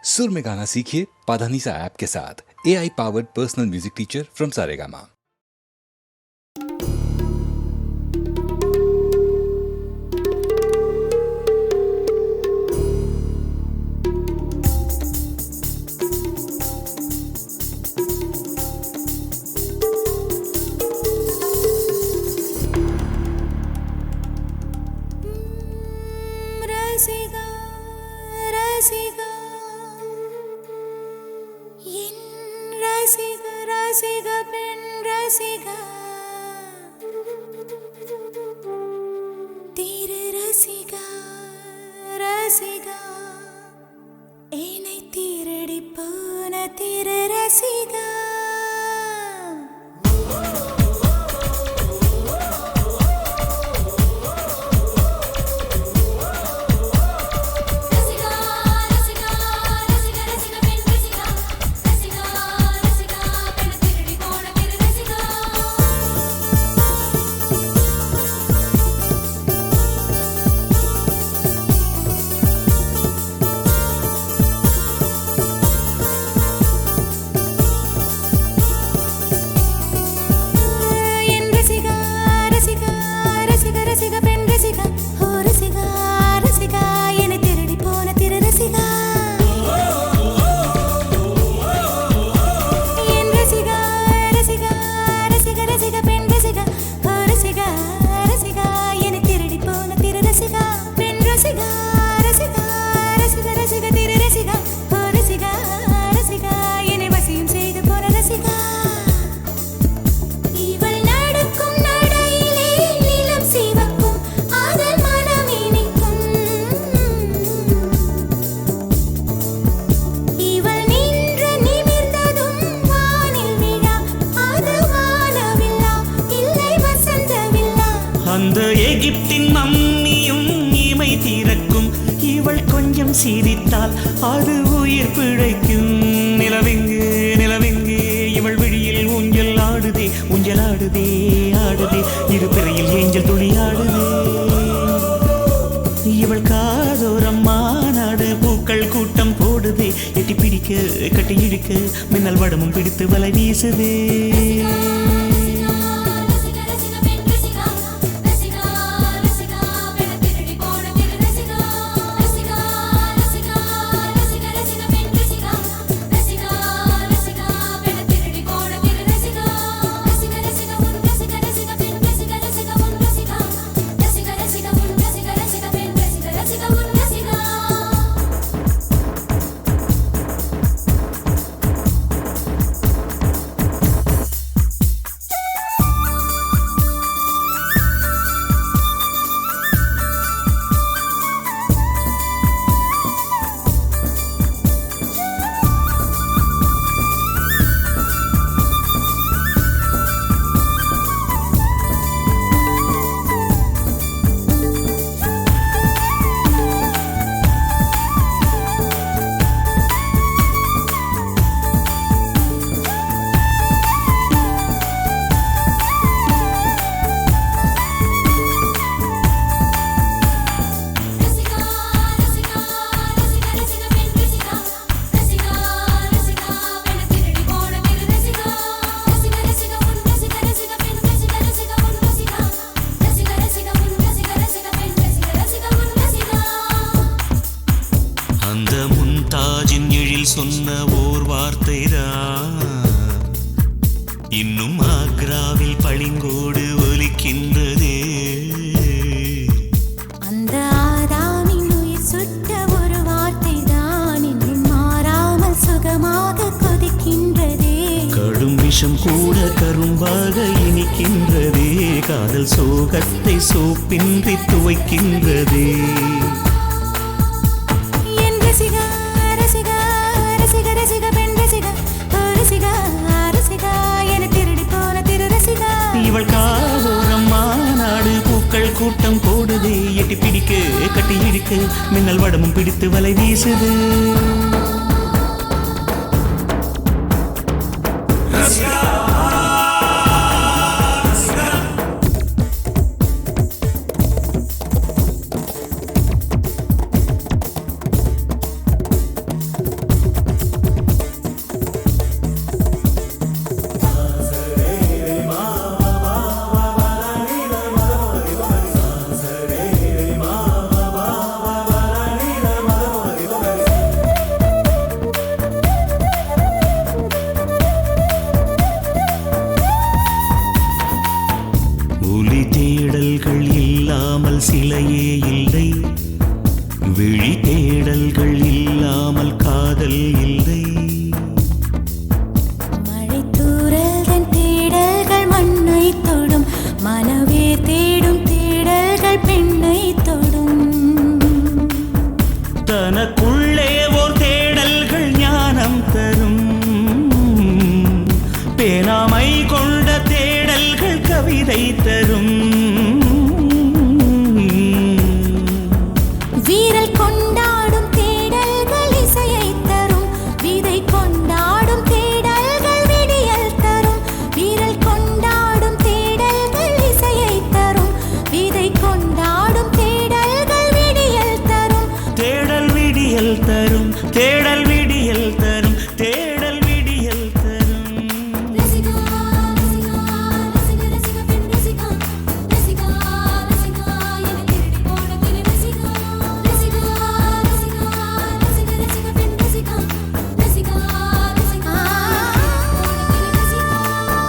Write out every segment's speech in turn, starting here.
सुर में गाना सीखिए पाधानीसा ऐप के साथ। AI powered personal music teacher from Saregama. ரசிகா ரசிகா என் ரசிக ரசிக பெண் ரசிகா திரு ரசிகா ரசிகா என்னை திருடி போன திரு ரசிகா அந்த எகிப்தின் மம்மியும் இமை திறக்கும், இவள் கொஞ்சம் சிரித்தால் அது உயிர் பிழைக்கும். நிலவெங்கு நிலவெங்கு இவள் விழியில் ஊஞ்சல் ஆடுதே, ஊஞ்சல் ஆடுதே ஆடுதே, இரு பிறையில் ஏஞ்சல் துளி ஆடுதே. இவள் காதோரம் மாநாடு பூக்கள் கூட்டம் போடுதே, எட்டி பிடிக்க கட்டி இழுக்க மின்னல் வடமும் பிடித்து வலை வீசுதே. அந்த முன்தாஜின் எழில் சொன்ன ஓர் வார்த்தைதான் இன்னும் ஆக்ராவில் பளிங்கோடு ஒலிக்கின்றதே. அந்த ஆதாமின் உயிர் சுட்ட ஒரு வார்த்தைதான் இன்னும் மாறாமல் சுகமாக கொதிக்கின்றதே. கடும் விஷம் கூட கரும்பாக இனிக்கின்றதே, காதல் சோகத்தை சோப்பின்றி துவைக்கின்றதே. இவள் காதோரம் மாநாடு பூக்கள் கூட்டம் போடுதே, எட்டி பிடிக்க கட்டி இழுக்க மின்னல் வடமும் பிடித்து வலை வீசுது. தரும் தேடல் விடியல் தரும் தேடல் விடியல் தரும் ரசிகா ரசிகா ரசிகா ரசிகா பெண் ரசிகா ரசிகா ரசிகா என்னை திருடி போன கிளி ரசிகா ரசிகா ரசிகா ரசிகா ரசிகா பெண் ரசிகா ரசிகா ரசிகா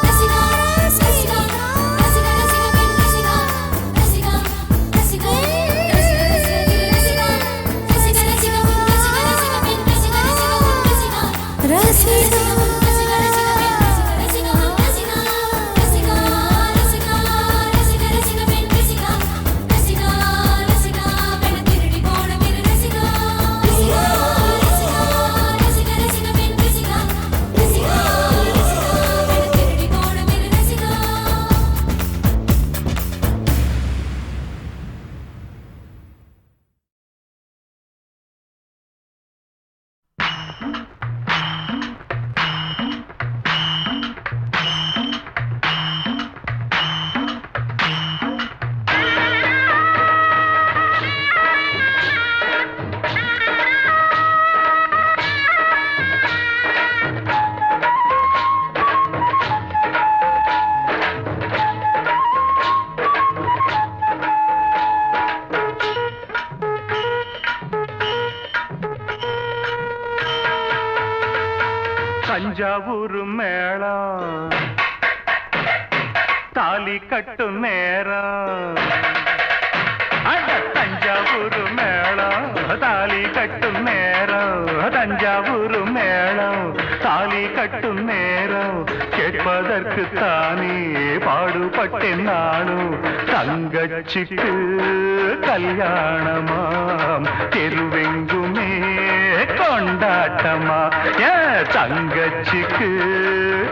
ரசிகா ரசிகா ரசிகா ரசிகா பெண் ரசிகா ரசிகா ரசிகா தஞ்சாவூர் மேளம் தாலி கட்டும் நேரம் அட தஞ்சாவூர் மேளம் தாலி கட்டும் நேரம் தஞ்சாவூர் மேளம் தாலி கட்டும் நேரம் கேட்பதற்கு தானே பாடுபட்டேன் நானும் தங்கச்சிக்கு கல்யாணமாம் தெருவெங்குமே கொண்டாட்டமா தங்கச்சிக்கு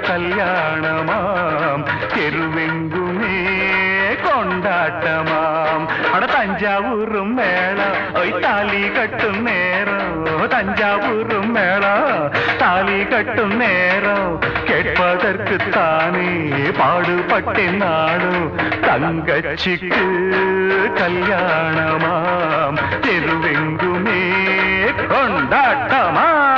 கல்யாணமாம் தெருவெங்குமே கொண்டாட்டமாம் அட தஞ்சாவூர் மேளம் ஒய் தாலி கட்டும் நேரம் தஞ்சாவூர் மேளம் தாலி கட்டும் நேரம் கேட்பதற்கு தானே பாடுபட்டேன் நானும் தங்கச்சிக்கு கல்யாணமாம் தெருவெங்குமே கொண்டாட்டமாம்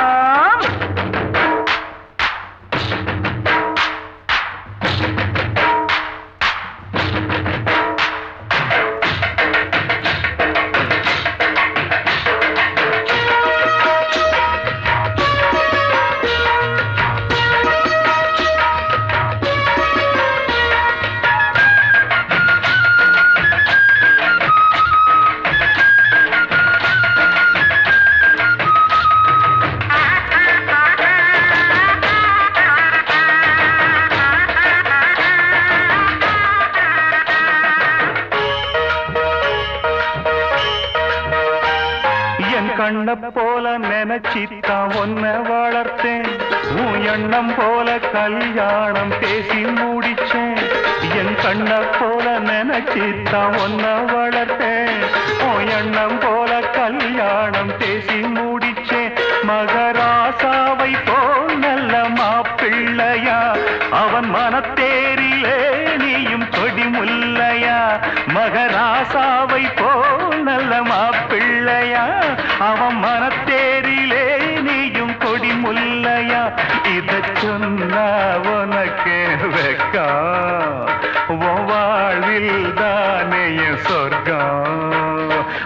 கண்ண போல நினைச்சித்தான் ஒன்ன வளர்த்தேன் உன் எண்ணம் போல கல்யாணம் பேசி முடிச்சேன் என் கண்ண போல நினைச்சித்தான் ஒன்ன வளர்த்தேன் உன் எண்ணம் போல கல்யாணம் பேசி முடிச்சேன் மகராசாவை போல் நல்ல மாப்பிள்ளையா அவன் மனத்தேரிலே நீயும் கொடி முல்லையா மகராசாவை போல் நல்ல மாப்பிள்ளையா அவன் மனத்தேரிலே நீயும் கொடி முல்லையா இத சொன்னா உனக்கு வெக்கா வாழ்வில் தானே சொர்க்கம்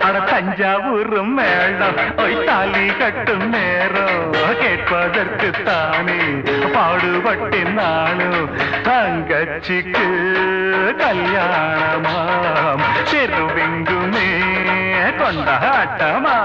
அட தஞ்சாவூர் மேளம் ஒய் தாலி கட்டும் நேரம் கேட்பதற்கு தானே பாடுபட்டேன் நானும் தங்கச்சிக்கு கல்யாணமாம் தெருவெங்குமே கொண்டாட்டமா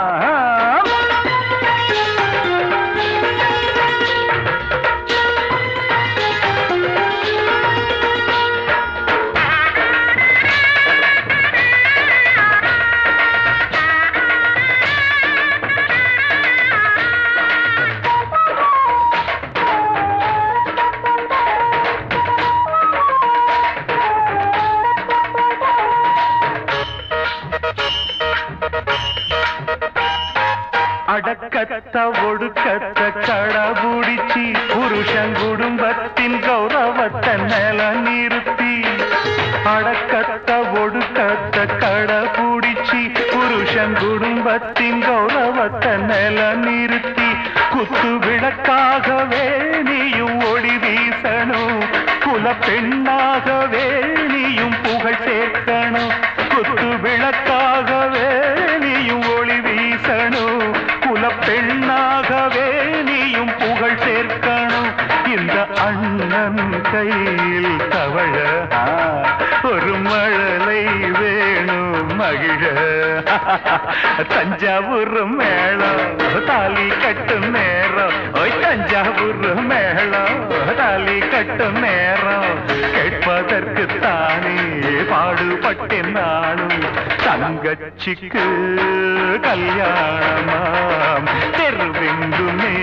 அடக்கத்த ஒடுக்கத்த கடபுடிச்சி புருஷன் குடும்பத்தின் கௌரவத்தை நில நிறுத்தி அடக்கத்த ஒடுக்கத்த கடபுடிச்சி புருஷ புருஷன் குடும்பத்தின் கௌரவத்தை நில நிறுத்தி குத்து விளக்காகவே நீயும் ஒளி வீசணும் குல பெண்ணாகவே நீயும் புகழ் சேர்க்கணும் குத்து விளக்காகவே நீயும் ஒளி வீசணும் குல பெண்ணாகவே நீயும் புகழ் சேர்க்கணும் இந்த அண்ணன் கையில் தவழ ஒரு மழலை வேணும் மகிழ தஞ்சாவூர் மேளம் தாலி கட்டும் நேரம் ஓய் தஞ்சாவூர் மேளம் தாலி கட்டும் நேரம் கேட்பதற்கு தானே பாடுபட்டேன் நானும் தங்கச்சிக்கு கல்யாணமாம் தெருவெங்குமே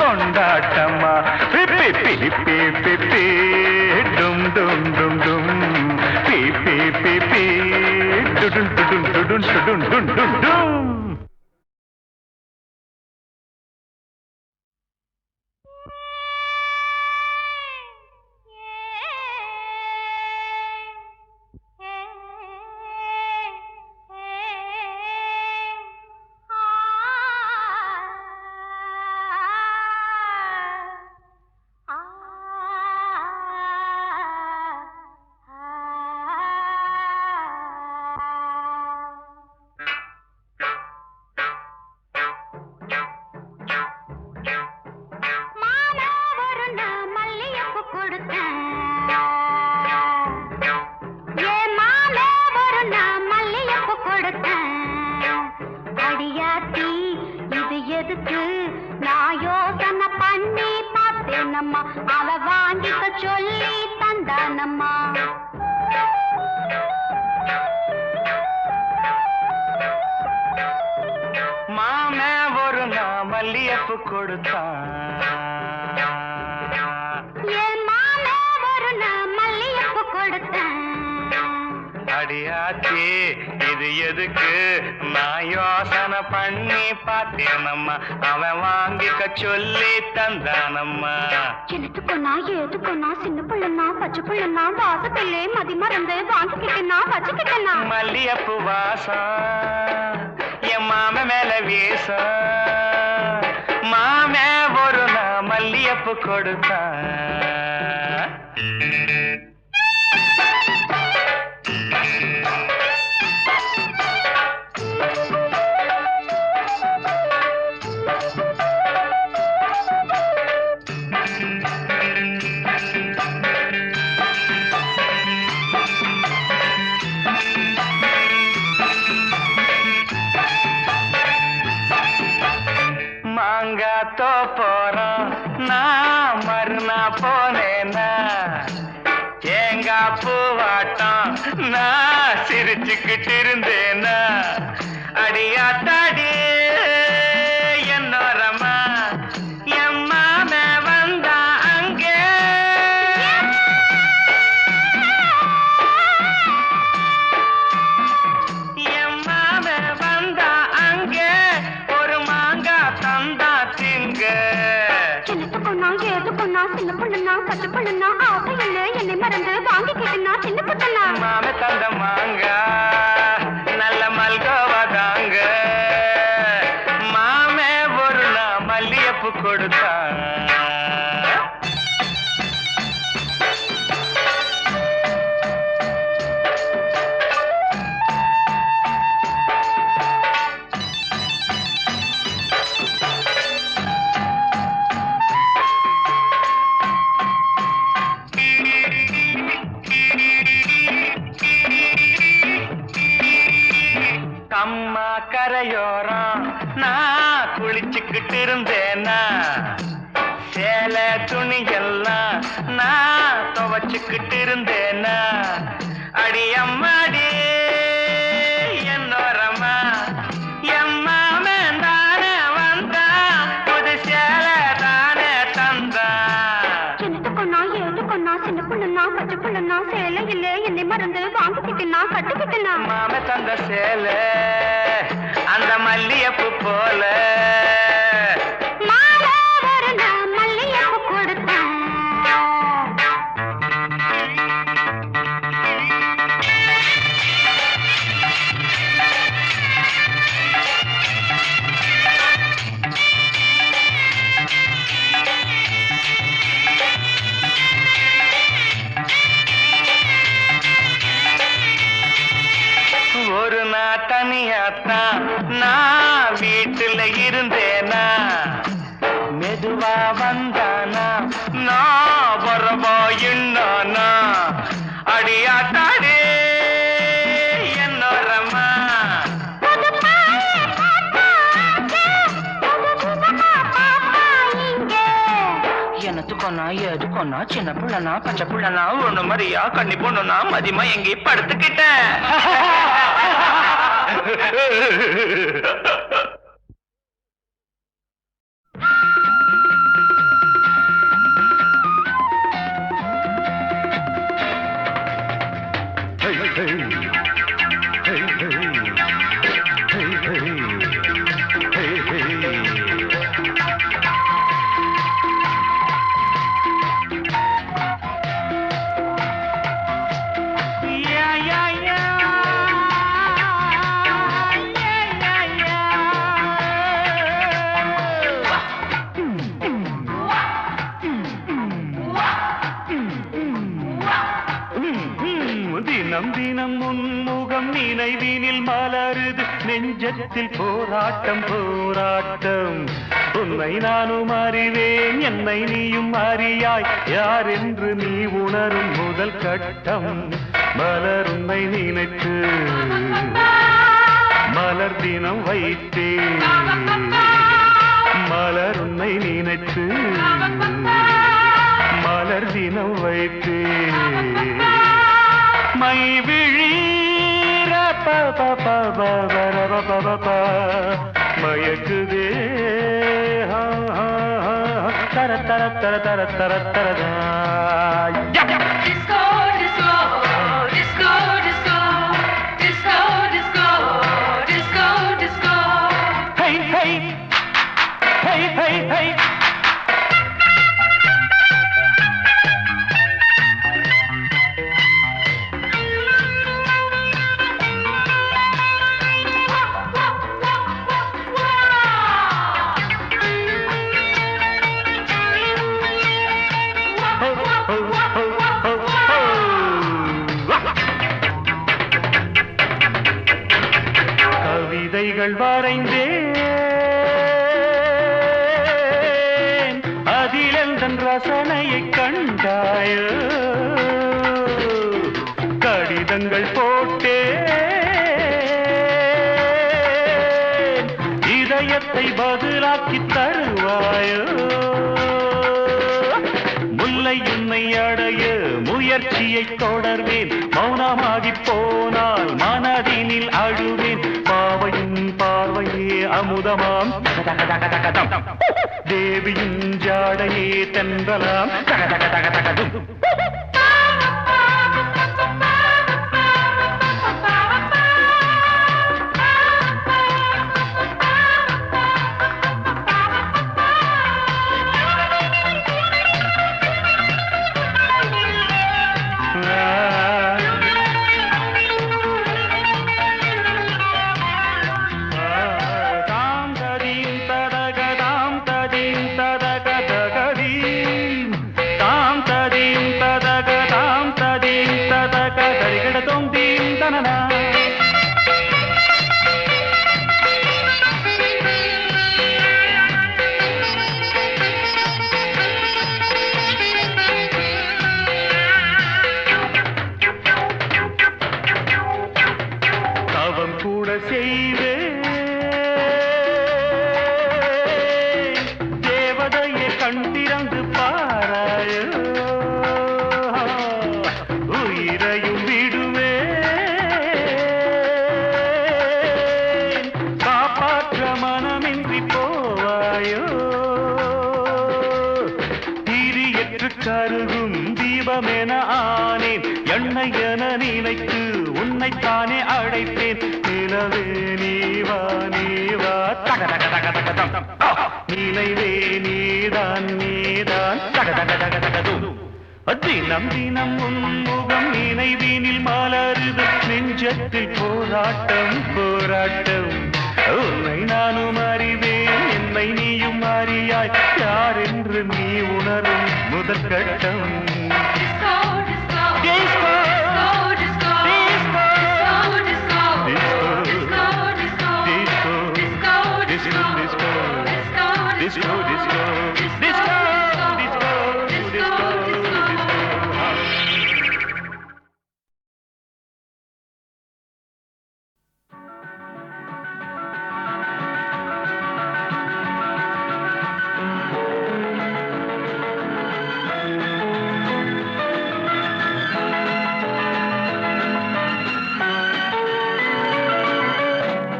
கொண்டாட்டமா பிப்பி பிப்பி பிப்பி டும் டும் டும் டும் பிப்பி பிப்பி டுடும் டுடும் டுடும் டுடும் டும் டும் டும் அவ வாங்கிக்க சொல்லி தந்தானம்மா மாமே ஒரு நான் மல்லியப்பு கொடுத்தான் என் மாமே ஒரு நான் மல்லியப்பு கொடுத்தேன் அடியாச்சி இது எதுக்கு நான் யோசனை பண்ணி பார்த்தேனம்மா அவன் வாங்கிக்க சொல்லி தந்தானம்மா எனத்துக்குன்னா ஏதுக்குன்னா சின்ன பிள்ளைனா பச்சை பிள்ளைனா வாசத்திலே மதி மறந்து வாங்கிக்கிட்டேனா வச்சுக்கிட்டேனா மல்லியப்பு வாசம் என் மாம மேல வீசம் மாமே ஒரு நான் மல்லியப்பு கொடுத்தான் மாங்காத்தோ போறோம் நான் மறுநா போனேன்னா தேங்காய் பூவாட்டம் நான் சிரிச்சுக்கிட்டு இருந்தேன்னா அடியாத்தாடி என்னோரமா என் மாம வந்தா அங்கே என் மாம வந்தா அங்கே ஒரு மாங்காய் தந்தா திங்க எனத்துக்குன்னா ஏதுக்குன்னா சின்ன பிள்ளைனா பச்சை பிள்ளைனா ஆசையில்லை என்னை மறந்து வாங்கிக்கிட்டேனா சின்ன பிள்ளைனா மாம தந்த மாங்கா நல்ல மல்கோவா தாங்க மாமே ஒரு நான் மல்லியப்பு கொடுத்தா அம்மா கரையோரம் நான் குளிச்சுக்கிட்டு இருந்தேனா சேலை துணியெல்லாம் நான் துவச்சுக்கிட்டு இருந்தேனா அடி அம்மாடி என்னோரமா எம்மாமன் தானே வந்தா புது சேலை தானே தந்தா எனத்துக்குன்னா ஏதுக்குன்னா சின்ன பிள்ளைனா பச்சை பிள்ளைனா சேலையில்லை என்னை மறந்து வாங்கிக்கிட்டேனா கட்டிக்கிட்டேனா மாம தந்த சேலை அந்த மல்லியப்பு போல மாலை ஒரு நான் மல்லியப்பு கொடுத்தேன் தான் நான் வீட்டுல இருந்தேனா மெதுவா வந்தானா நான் வரவா என்னானா அடியாத்தாடே என்னோரம்மா எனத்துக்கொன்னா எதுக்கொன்னா சின்ன புள்ளனா பச்சை புள்ளனா ஒண்ணு மாதிரியா கண்ணி பொண்ணுனா மதியமா எங்கே படுத்துக்கிட்டேன் தினம் தினம் உன்முகம் நினைவினில் மலருது நெஞ்சத்தில் போராட்டம் போராட்டம் உன்னை நானும் அறிவேன் என்னை நீயும் அறியாய் யார் என்று நீ உணரும் முதல் கட்டம் மலர் உன்னை நினைத்து மலர் தினம் வைத்தேன் மலர் உன்னை நினைத்து மலர் தினம் வைத்தேன் மை விழீர மயக்குதே தர தர தர தர தர தரதாய் Disco, disco, disco, disco, disco, disco, disco, disco. hey hey hey hey hey கவிதைகள் வரைந்தேன் அதிலெந்தன் ரசனையை கண்டாயோ கடிதங்கள் போட்டேன் இதயத்தை பதிலாக்கி தருவாயோ முல்லை உன்னை அடைய முயற்சியை தொடர்வேன் மௌனமாகி போனால் மனதினில் அழுவேன் பாவையின் பார்வையே அமுதமாம் தேவியின் ஜாடையே தென்றலாம் தவம் கூட செய்வேன் தேவதையை கண்டிரந்து பாராயோ உயிரையும் விடுவேன் காப்பாற்ற மனமின்றி போவாயோ திரியற்று கருகும் தீபமென ஆனேன் எண்ணெய் என நினைத்து உன்னைத்தானே அழைத்தேன் நிலவே நீவா நீவா தக தக தக தக தம் நினைவே நீதான் நீதான் தக தக தக தக தும் தினம் தினம் உன்முகம் நினைவினில் மலருது நெஞ்சத்தில் போராட்டம் போராட்டம் உன்னை நானும் அறிவேன் என்னை நீயும் அறியாய் யார் என்று நீ உணரும் முதல் கட்டம் Disco, disco, Disco. disco, disco, disco, disco, disco, disco. disco, disco, disco, disco, disco, disco.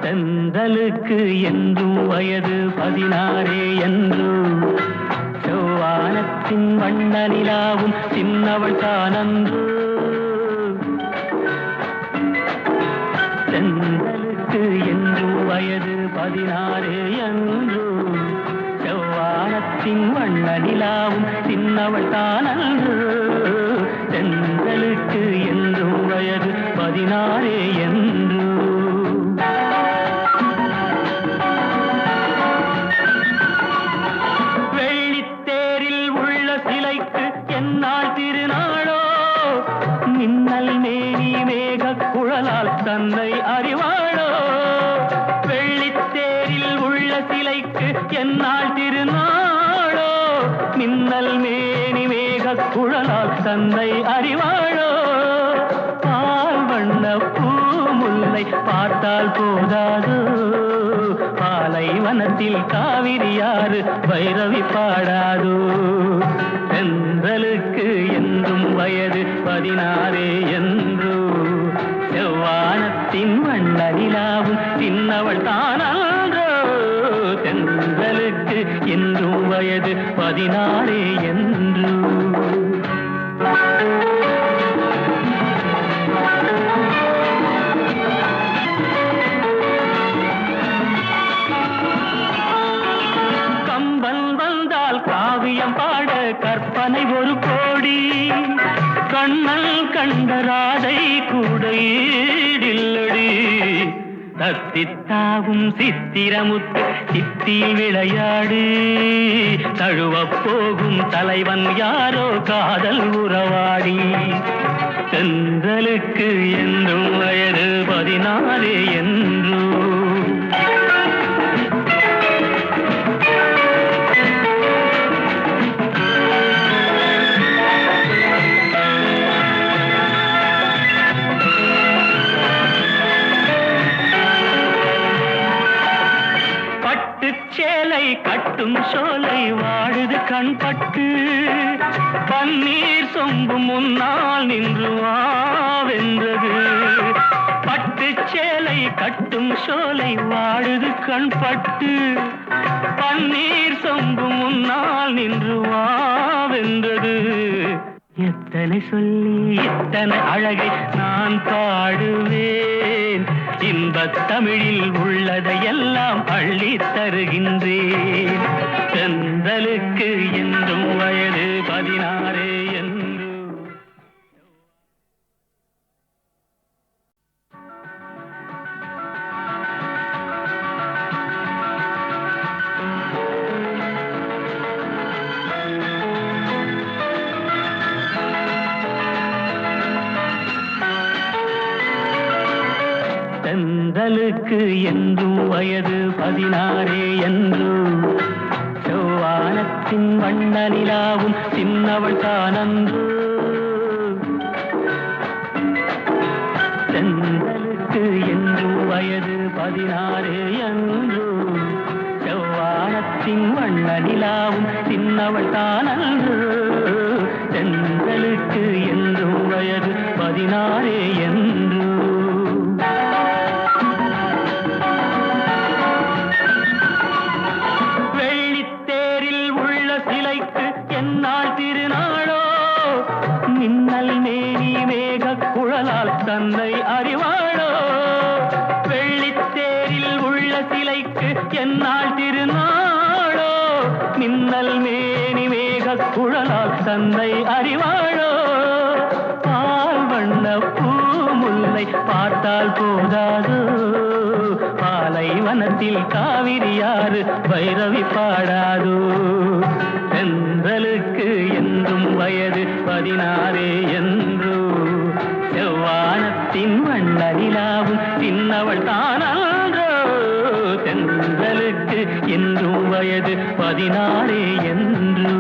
தென்றலுக்கு என்றும் வயது 16 என்றும் செவ்வானத்தின் வண்ண நிலாவும் சின்னவள் தானன்று. தென்றலுக்கு என்றும் வயது 16 என்றும் செவ்வானத்தின் வண்ண நிலாவும் சின்னவள் தானன்று. தென்றலுக்கு என்றும் வயது 16 என்று. மின்னல் மேனி மேக குழலால் தன்னை அறிவாளோ? வெள்ளித்தேரில் உள்ள சிலைக்கு என்னால் திருநாளோ? மின்னல் மேனி மேக குழலால் தன்னை அறிவாளோ? பால் வண்ண பூமுல்லை பார்த்தால் போதாது, பாலைவனத்தில் காவிரியாறு பைரவி பாடாது. தென்றலுக்கு என்றும் வயது 16 என்று செவ்வானத்தின் வண்ண நிலாவும் சின்னவள் தானன்றோ. தென்றலுக்கு என்றும் வயது 16 என்று. காவியம் பாட கற்பனை ஒரு கோடி, கண்ணல் கண்ட ராதை கூட ஈடில்லடி. தத்தித்தாவும் சித்திரமுத்து சித்தியில் விளையாடி, தழுவப் போகும் தலைவன் யாரோ காதல் உறவாடி. தென்றலுக்கு என்றும் வயது 16 என்று. சேலை கட்டும் சோலை வாழுது கண்பட்டு, பன்னீர் சொம்பு முன்னால் நின்று வாவென்றது. பட்டு சேலை கட்டும் சோலை வாழுது கண்பட்டு, பன்னீர் சொம்பு முன்னால் நின்று வாவென்றது. எத்தனை சொல்லி எத்தனை அழகை நான் பாடுவேன், இன்பத் தமிழில் உள்ளதையெல்லாம் அள்ளி தருகின்றேன். தென்றலுக்கு என்றும் வயது 16 என்று. தென்றலுக்கு என்றும் வயது 16 என்று செவ்வானத்தின் வண்ண நிலாவும் சின்னவள் தானன்று. தென்றலுக்கு என்றும் வயது 16 என்று செவ்வானத்தின் வண்ண நிலாவும் சின்னவள் தானன்று. தென்றலுக்கு என்றும் வயது 16 என்று. என்னால் திருநாளோ? மின்னல் மேனி மேக குழலால் தன்னை அறிவாளோ? வெள்ளித்தேரில் உள்ள சிலைக்கு என்னால் திருநாளோ? மின்னல் மேனி மேக குழலால் தன்னை அறிவாளோ? பால் வண்ண பூமுல்லை பார்த்தால் போதாது, பாலைவனத்தில் காவிரியாறு பைரவி பாடாது. தென்றலுக்கு என்றும் வயது 16 என்று செவ்வானத்தின் வண்ண நிலாவும் சின்னவள் தானன்றோ. தென்றலுக்கு என்றும் வயது 16 16 என்று.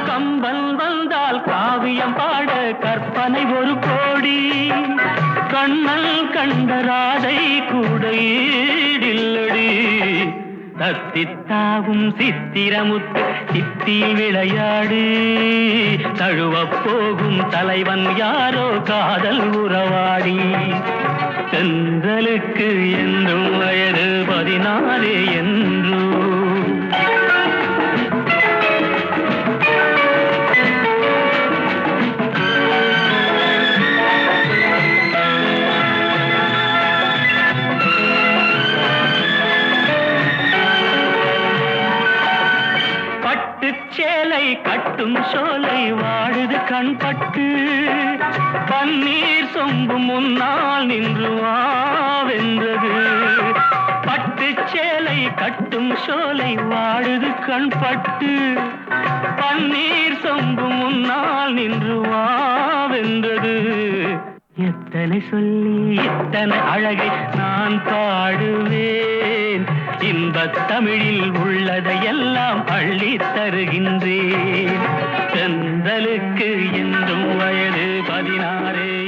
கம்பன் வந்தால் காவியம் பாட கற்பனை ஒரு கோடி, கண்ணல் கண்ட ராதை கூட ஈடில்லடி. தத்தித்தாவும் சித்திரமுத்து சித்தியில் விளையாடு, தழுவப் போகும் தலைவன் யாரோ காதல் உறவாடி. தென்றலுக்கு என்றும் வயது 14 என்று. சேலை கட்டும் சோலை வாடுது கண்பட்டு, பன்னீர் சொம்பு முன்னால் நின்று வாவென்றது. பட்டு சேலை கட்டும் சோலை வாடுது கண்பட்டு, பன்னீர் சொம்பு முன்னால் நின்று வாவென்றது. எத்தனை சொல்லி எத்தனை அழகை நான் பாடுவேன், இன்பத் தமிழில் உள்ளதையெல்லாம் அள்ளி தருகின்றேன். தென்றலுக்கு என்றும் வயது 16.